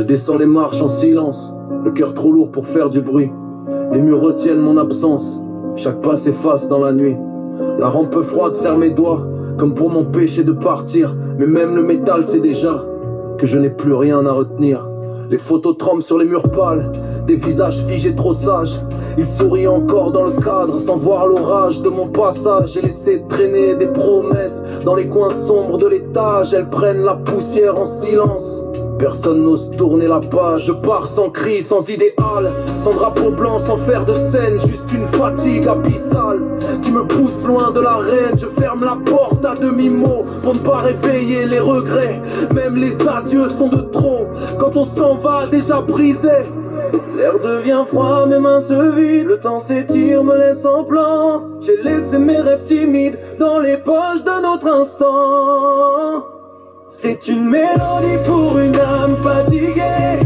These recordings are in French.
descends les marches en silence, le cœur trop lourd pour faire du bruit. Les murs retiennent mon absence, chaque pas s'efface dans la nuit. La rampe froide serre mes doigts, comme pour m'empêcher de partir. Mais même le métal sait déjà que je n'ai plus rien à retenir. Les photos tremblent sur les murs pâles, des visages figés trop sages. Ils sourient encore dans le cadre, sans voir l'orage de mon passage. J'ai laissé traîner des promesses dans les coins sombres de l'étage. Elles prennent la poussière en silence, personne n'ose tourner la page. Je pars sans cri, sans idéal, sans drapeau blanc, sans faire de scène. Juste une fatigue abyssale qui me pousse loin de l'arène. Je ferme la porte à demi-mot pour ne pas réveiller les regrets. Même les adieux sont de trop quand on s'en va déjà brisé. L'air devient froid, mes mains se vident. Le temps s'étire, me laisse en plan. J'ai laissé mes rêves timides dans les poches d'un autre instant. C'est une mélodie pour une âme fatiguée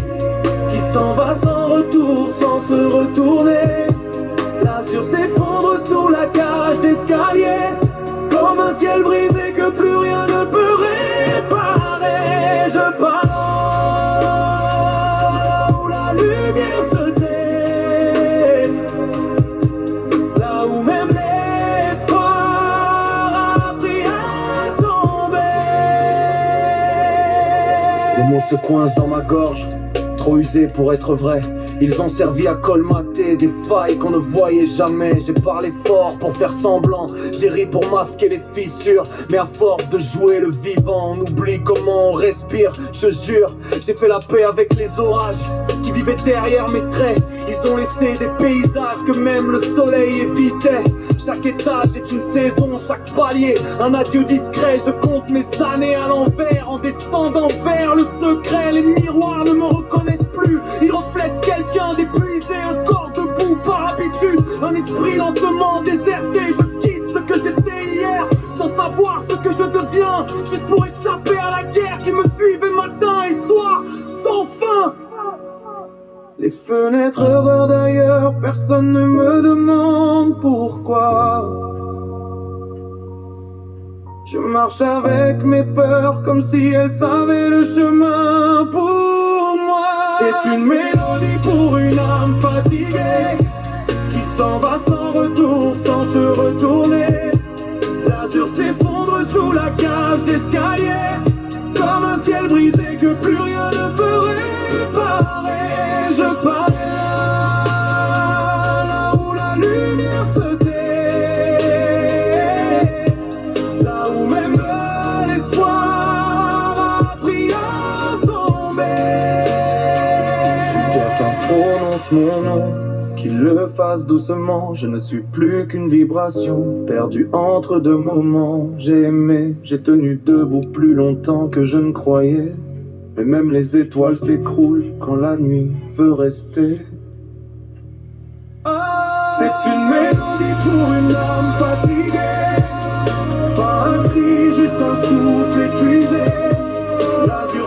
qui s'en va sans retour, sans se retourner. L'azur s'effondre sous la cage d'escalier, comme un ciel brisé que plus rien ne peut réparer. Je pars où la lumière se tait, là où même l'espoir a appris à tomber. Les mots se coincent dans ma gorge, trop usés pour être vrais. Ils ont servi à colmater des failles qu'on ne voyait jamais. J'ai parlé fort pour faire semblant, j'ai ri pour masquer les fissures. Mais à force de jouer le vivant, on oublie comment on respire. Je jure, j'ai fait la paix avec les orages qui vivaient derrière mes traits. Ils ont laissé des paysages que même le soleil évitait. Chaque étage est une saison, chaque palier un adieu discret. Je compte mes années à l'envers en descendant vers le secret. Les miroirs ne me reconnaissent plus, ils reflètent quelqu'un d'épuisé, un corps debout par habitude, un esprit lentement déserté. Je quitte ce que j'étais hier, sans savoir ce que je deviens, juste pour échapper à la guerre qui me suivait matin et soir, sans fin. Les fenêtres bordent d'ailleurs, personne ne me demande pourquoi. Je marche avec mes peurs comme si elles savaient le chemin pour moi. C'est une mélodie pour une âme fatiguée qui s'en va sans retour, sans se retourner. L'azur s'effondre sous la cage d'escalier, comme un ciel brisé que plus rien ne peut réparer. Je pars là où la lumière se tait, là où même l'espoir a appris à tomber. Si quelqu'un prononce mon nom, qu'il le fasse doucement. Je ne suis plus qu'une vibration, perdue entre deux moments. J'ai aimé, j'ai tenu debout plus longtemps que je ne croyais. Mais même les étoiles s'écroulent quand la nuit veut rester. C'est une mélodie pour une âme fatiguée, pas un cri, juste un souffle épuisé. L'azur